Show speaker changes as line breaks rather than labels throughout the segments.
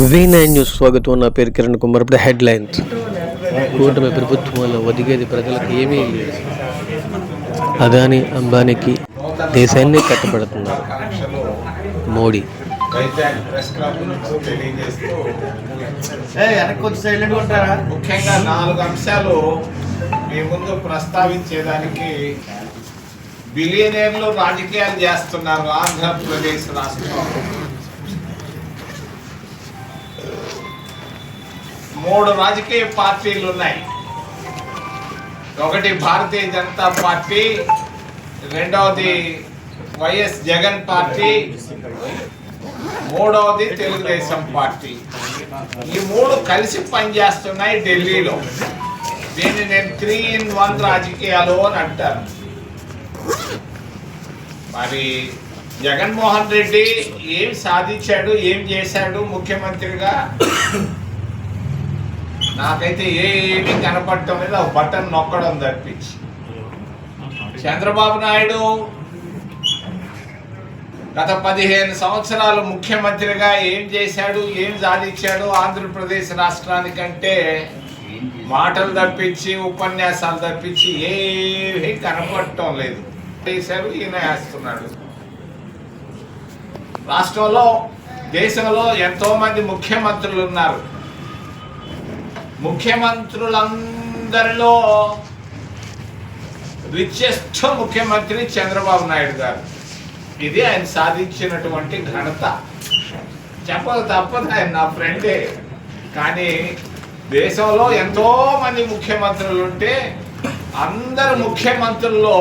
V9 news స్వాగతం. నా పేరు కిరణ్ కుమార్. ఇప్పుడు హెడ్లైన్స్. కూటమి ప్రభుత్వంలో ఒదిగేది ప్రజలకు ఏమీ లేదు. అదానీ అంబానీకి దేశాన్ని కట్టబడుతున్నారు మోడీ.
ముఖ్యంగా 4 అంశాలు మీ ముందు ప్రస్తావించేదానికి బిలియనీర్లు రాజకీయాలు చేస్తున్నారు ఆంధ్రప్రదేశ్ రాష్ట్రం. 3 రాజకీయ పార్టీలు ఉన్నాయి. ఒకటి భారతీయ జనతా పార్టీ, రెండవది వైఎస్ జగన్ పార్టీ, మూడవది తెలుగుదేశం పార్టీ. ఈ 3 కలిసి పనిచేస్తున్నాయి ఢిల్లీలో. దీన్ని నేను 3-in-1 రాజకీయాలు అని అంటాను. మరి జగన్మోహన్ రెడ్డి ఏం సాధించాడు, ఏం చేశాడు ముఖ్యమంత్రిగా? నాకైతే ఏమీ కనపడటం లేదు. ఒక బటన్ నొక్కడం తప్పించి. చంద్రబాబు నాయుడు గత 15 సంవత్సరాలు ముఖ్యమంత్రిగా ఏం చేశాడు, ఏం సాధించాడు ఆంధ్రప్రదేశ్ రాష్ట్రానికంటే మాటలు తప్పించి, ఉపన్యాసాలు తప్పించి ఏమీ కనపడటం లేదు. చేశారు, ఈయన వేస్తున్నాడు. రాష్ట్రంలో, దేశంలో ఎంతో మంది ముఖ్యమంత్రులు ఉన్నారు. ముఖ్యమంత్రులందరిలో రిచెస్ట్ ముఖ్యమంత్రి చంద్రబాబు నాయుడు గారు. ఇది ఆయన సాధించినటువంటి ఘనత. చెప్పక తప్పదు, ఆయన నా ఫ్రెండే. కానీ దేశంలో ఎంతో మంది ముఖ్యమంత్రులు ఉంటే అందరు ముఖ్యమంత్రుల్లో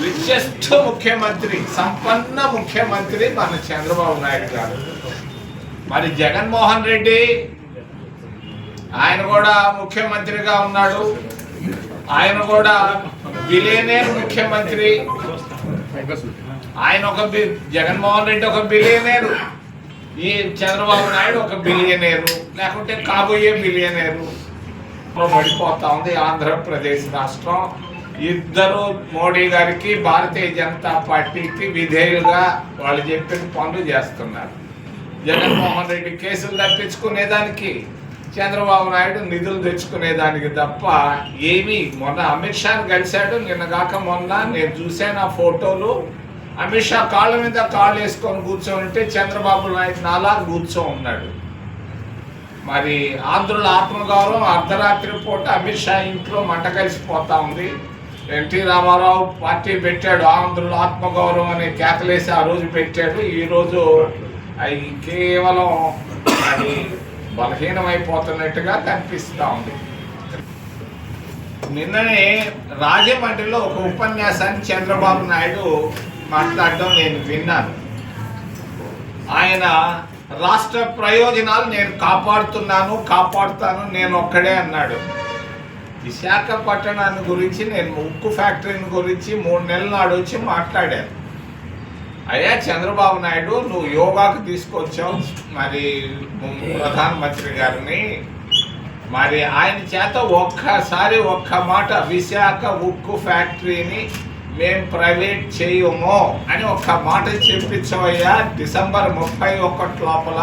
రిచెస్ట్ ముఖ్యమంత్రి, సంపన్న ముఖ్యమంత్రి మన చంద్రబాబు నాయుడు గారు. మరి జగన్మోహన్ రెడ్డి ఆయన కూడా ముఖ్యమంత్రిగా ఉన్నాడు. ఆయన కూడా బిలియనేర్ ముఖ్యమంత్రి. ఆయన జగన్మోహన్ రెడ్డి ఒక బిలియనేరు, ఈ చంద్రబాబు నాయుడు ఒక బిలియనేరు, లేకుంటే కాబోయే బిలియనేరు. పడిపోతా ఉంది ఆంధ్రప్రదేశ్ రాష్ట్రం. ఇద్దరు మోడీ గారికి, భారతీయ జనతా పార్టీకి విధేయులుగా వాళ్ళు చెప్పిన పనులు చేస్తున్నారు. జగన్మోహన్ రెడ్డి కేసులు తప్పించుకునేదానికి, చంద్రబాబు నాయుడు నిధులు తెచ్చుకునేదానికి తప్ప ఏమీ. మొన్న అమిత్ షాని కలిశాడు, నిన్నగాక మొన్న నేను చూశాను ఆ ఫోటోలు. అమిత్ షా కాళ్ళ మీద కాళ్ళు వేసుకొని కూర్చోంటే చంద్రబాబు నాయుడు నాలా కూర్చో ఉన్నాడు. మరి ఆంధ్రుల ఆత్మగౌరవం అర్ధరాత్రి పూట అమిత్ షా ఇంట్లో మంట కలిసిపోతా ఉంది. ఎన్టీ రామారావు పార్టీ పెట్టాడు, ఆంధ్రుల ఆత్మగౌరవం అనే కేకలేసి ఆ రోజు పెట్టాడు. ఈరోజు అవి కేవలం అది బలహీనమైపోతున్నట్టుగా కనిపిస్తూ ఉంది. నిన్ననే రాజమండ్రిలో ఒక ఉపన్యాసాన్ని చంద్రబాబు నాయుడు మాట్లాడడం నేను విన్నాను. ఆయన రాష్ట్ర ప్రయోజనాలు నేను కాపాడుతాను నేను ఒక్కడే అన్నాడు. విశాఖపట్టణాన్ని గురించి, నేను ఉక్కు ఫ్యాక్టరీని గురించి 3 నెలల నాడు వచ్చి మాట్లాడాను. అయ్యా చంద్రబాబు నాయుడు, నువ్వు యోగాకు తీసుకొచ్చావు మరి ప్రధానమంత్రి గారిని. మరి ఆయన చేత ఒక్కసారి ఒక్క మాట, విశాఖ ఉక్కు ఫ్యాక్టరీని మేము ప్రైవేట్ చేయము అని ఒక్క మాట చెప్పించవయ్యా డిసెంబర్ 31 లోపల,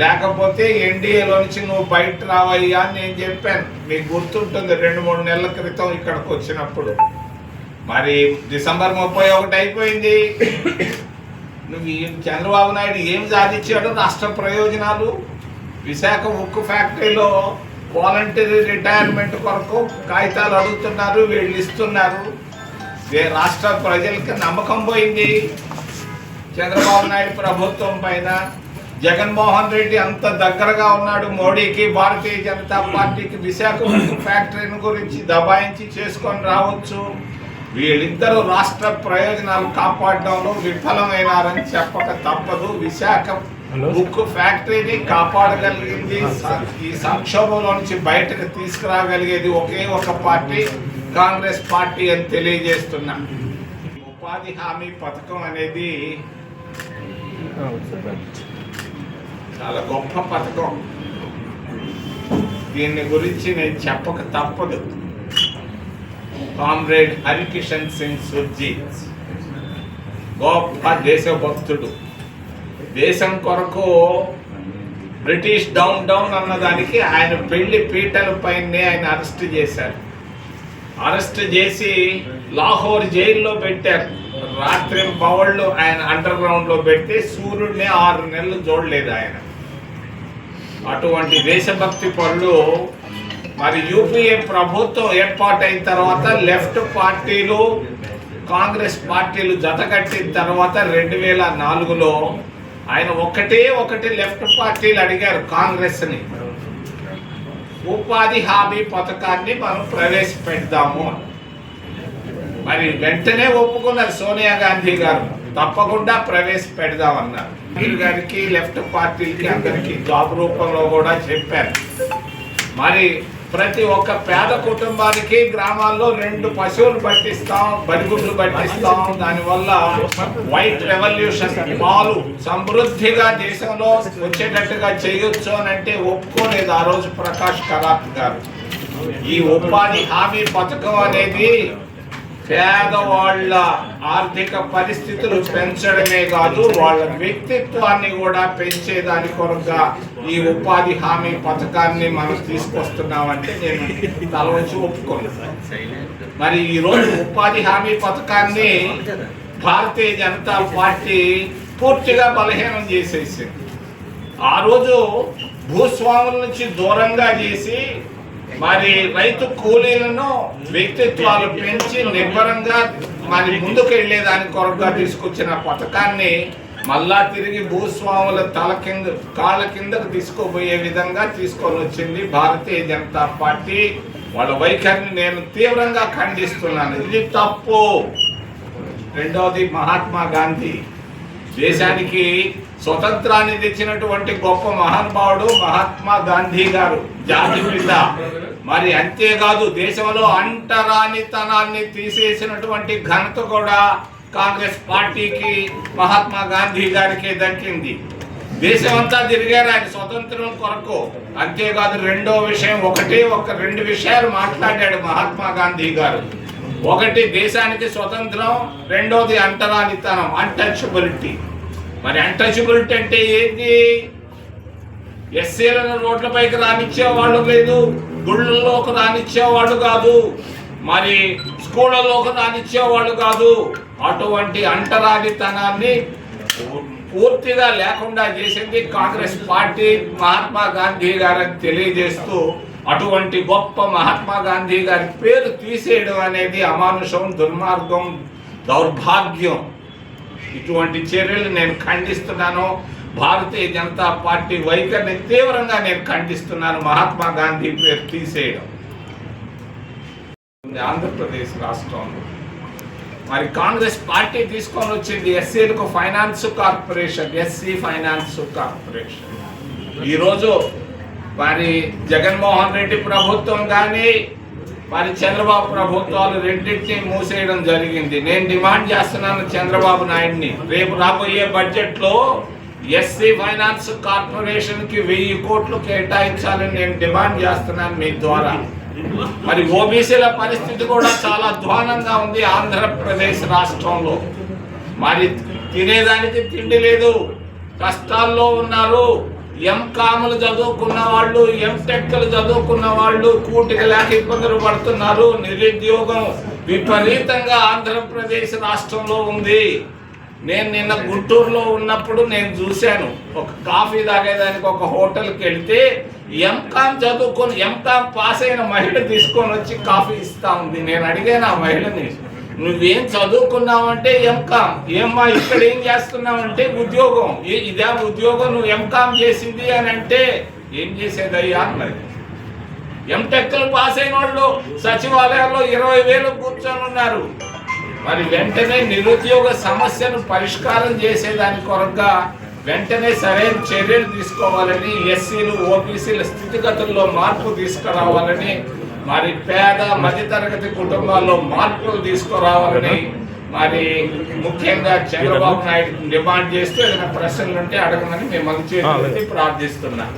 లేకపోతే ఎన్డీఏలో నుంచి నువ్వు బయట రావయ్యా అని నేను చెప్పాను. మీకు గుర్తుంటుంది 2-3 నెలల క్రితం ఇక్కడికి వచ్చినప్పుడు. మరి డిసెంబర్ 31 అయిపోయింది. నువ్వు చంద్రబాబు నాయుడు ఏం సాధించాడు? రాష్ట్ర ప్రయోజనాలు. విశాఖ ఉక్కు ఫ్యాక్టరీలో వాలంటరీ రిటైర్మెంట్ కొరకు కాగితాలు అడుగుతున్నారు, వీళ్ళు ఇస్తున్నారు. రాష్ట్ర ప్రజలకి నమ్మకం పోయింది చంద్రబాబు నాయుడు ప్రభుత్వం పైన. జగన్మోహన్ రెడ్డి అంత దగ్గరగా ఉన్నాడు మోడీకి, భారతీయ జనతా పార్టీకి. విశాఖ ఉక్కు ఫ్యాక్టరీని గురించి దబాయించి చేసుకొని రావచ్చు. వీళ్ళిద్దరూ రాష్ట్ర ప్రయోజనాలు కాపాడడంలో విఫలమైనారని చెప్పక తప్పదు. విశాఖ ఉక్కు ఫ్యాక్టరీని కాపాడగలిగింది, ఈ సంక్షోభంలో నుంచి బయటకు తీసుకురాగలిగేది ఒకే ఒక పార్టీ, కాంగ్రెస్ పార్టీ అని తెలియజేస్తున్నా. ఉపాధి హామీ పథకం అనేది చాలా గొప్ప పథకం. దీని గురించి నేను చెప్పక తప్పదు. కామ్రేడ్ హరికిషన్ సింగ్ సుర్జీత్ గొప్ప దేశభక్తుడు. దేశం కొరకు బ్రిటిష్ డౌన్ డౌన్ అన్నదానికి ఆయన పెళ్లి పీటల పైనే ఆయన అరెస్ట్ చేశారు. అరెస్ట్ చేసి లాహోర్ జైల్లో పెట్టారు. రాత్రి పవళ్ళు ఆయన అండర్ గ్రౌండ్ లో పెడితే సూర్యుడిని 6 నెలలు చూడలేదు ఆయన. అటువంటి దేశభక్తి పరులు. మరి యూపీఏ ప్రభుత్వం ఏర్పాటైన తర్వాత లెఫ్ట్ పార్టీలు కాంగ్రెస్ పార్టీలు జతకట్టిన తర్వాత 2004లో ఆయన ఒకటి లెఫ్ట్ పార్టీలు అడిగారు కాంగ్రెస్ని, ఉపాధి హామీ పథకాన్ని మనం ప్రవేశపెడదాము. మరి వెంటనే ఒప్పుకున్నారు సోనియా గాంధీ గారు, తప్పకుండా ప్రవేశపెడదామన్నారు. రాహుల్ గారికి లెఫ్ట్ పార్టీలకి అందరికీ జాబ్ రూపంలో కూడా చెప్పారు. మరి ప్రతి ఒక్క పేద కుటుంబానికి గ్రామాల్లో 2 పశువులు పట్టిస్తాం, బరిగుడ్లు పట్టిస్తాం. దానివల్ల వైట్ రెవల్యూషన్, పాలు సమృద్ధిగా దేశంలో వచ్చేటట్టుగా చేయొచ్చు అని అంటే ఒప్పుకోలేదు ఆ రోజు ప్రకాష్ కరాత్ గారు. ఈ ఉపాధి హామీ పథకం అనేది పేదవాళ్ళ ఆర్థిక పరిస్థితులు పెంచడమే కాదు, వాళ్ళ వ్యక్తిత్వాన్ని కూడా పెంచేదాని కొరగా ఈ ఉపాధి హామీ పథకాన్ని మనం తీసుకొస్తున్నామంటే నేను తల వచ్చి ఒప్పుకున్నాను. మరి ఈరోజు ఉపాధి హామీ పథకాన్ని భారతీయ జనతా పార్టీ పూర్తిగా బలహీనం చేసేసింది. ఆ రోజు భూస్వాముల నుంచి దూరంగా చేసి మరి రైతు కూలీలను వ్యక్తిత్వాలు పెంచి నిబ్బరంగా మరి ముందుకు వెళ్ళేదాని కొరగా తీసుకొచ్చిన పథకాన్ని మళ్ళా తిరిగి భూస్వాముల కాళ్ళ కిందకు తీసుకోబోయే విధంగా తీసుకొని వచ్చింది భారతీయ జనతా పార్టీ. వాళ్ళ వైఖరిని నేను తీవ్రంగా ఖండిస్తున్నాను. ఇది తప్పు. రెండవది, మహాత్మా గాంధీ దేశానికి స్వతంత్రాన్ని తెచ్చినటువంటి గొప్ప మహానుభావుడు మహాత్మా గాంధీ గారు, జాతిపిత. మరి అంతేకాదు దేశంలో అంటరానితనాన్ని తీసేసినటువంటి ఘనత కూడా కాంగ్రెస్ పార్టీకి మహాత్మా గాంధీ గారికి దక్కింది. దేశమంతా తిరిగారు ఆయన స్వతంత్రం కొరకు. అంతేకాదు రెండో విషయం, 2 విషయాలు మాట్లాడాడు మహాత్మా గాంధీ గారు. ఒకటి దేశానికి స్వతంత్రం, రెండోది అంటరానితనం, అన్టచబిలిటీ. మరి అన్టచబిలిటీ అంటే ఏంటి? ఎస్సీలను రోడ్లపైకి రానిచ్చేవాళ్ళు లేదు, గుళ్ళల్లోకి రానిచ్చేవాళ్ళు కాదు, మరి స్కూళ్ళలోకి రానిచ్చేవాళ్ళు కాదు. అటువంటి అంటరానితనాన్ని పూర్తిగా లేకుండా చేసింది కాంగ్రెస్ పార్టీ, మహాత్మా గాంధీ గారని తెలియజేస్తూ అటువంటి గొప్ప మహాత్మా గాంధీ గారి పేరు తీసేయడం అనేది అమానుషం, దుర్మార్గం, దౌర్భాగ్యం. ఇటువంటి చర్యలు నేను ఖండిస్తున్నాను. భారతీయ జనతా పార్టీ వైఖరిని తీవ్రంగా నేను ఖండిస్తున్నాను. మహాత్మా గాంధీ పేరు తీసేయడం. ఆంధ్రప్రదేశ్ రాష్ట్రంలో మరి కాంగ్రెస్ పార్టీ తీసుకొని వచ్చింది ఎస్సీలకు finance corporation, SC finance corporation. ఈరోజు మరి జగన్మోహన్ రెడ్డి ప్రభుత్వం కానీ మరి చంద్రబాబు ప్రభుత్వాలు రెండింటినీ మూసేయడం జరిగింది. నేను డిమాండ్ చేస్తున్నాను చంద్రబాబు నాయుడిని, రేపు రాబోయే బడ్జెట్లో ఎస్సీ ఫైనాన్స్ కార్పొరేషన్ కి 1000 కోట్లు కేటాయించాలని నేను డిమాండ్ చేస్తున్నాను మీ ద్వారా. మరి ఓబీసీల పరిస్థితి కూడా చాలా అధ్వానంగా ఉంది ఆంధ్రప్రదేశ్ రాష్ట్రంలో. మరి తినేదానికి తిండి లేదు, కష్టాల్లో ఉన్నారు. ఎంకాములు చదువుకున్న వాళ్ళు, ఎంటెక్లు చదువుకున్న వాళ్ళు కూటికి లేక ఇబ్బందులు పడుతున్నారు. నిరుద్యోగం విపరీతంగా ఆంధ్రప్రదేశ్ రాష్ట్రంలో ఉంది. నేను నిన్న గుంటూరులో ఉన్నప్పుడు నేను చూశాను, ఒక కాఫీ తాగేదానికి ఒక హోటల్కి వెళ్తే ఎంకామ్ చదువుకొని ఎంకామ్ పాస్ అయిన మహిళ తీసుకొని వచ్చి కాఫీ ఇస్తా ఉంది. నేను అడిగాను ఆ మహిళని, నువ్వేం చదువుకున్నావంటే ఎంకామ్. ఏమ్మా ఇక్కడ ఏం చేస్తున్నావంటే ఉద్యోగం. ఇదే ఉద్యోగం నువ్వు ఎంకామ్ చేసింది అని అంటే ఏం చేసేదయ్యా అన్నది. ఎంటెక్లు పాస్ అయిన వాళ్ళు సచివాలయాల్లో 20,000 కూర్చొని ఉన్నారు. మరి వెంటనే నిరుద్యోగ సమస్యను పరిష్కారం చేసేదాని కొరగా వెంటనే సరైన చర్యలు తీసుకోవాలని, ఎస్సీలు ఓబీసీల స్థితిగతుల్లో మార్పు తీసుకురావాలని, మరి పేద మధ్యతరగతి కుటుంబాల్లో మార్పులు తీసుకురావాలని మరి ముఖ్యంగా చంద్రబాబు నాయుడు డిమాండ్ చేస్తూ ఏదైనా ప్రశ్నలు ఉంటే అడగమని మిమ్మల్ని చేసి ప్రార్థిస్తున్నాను.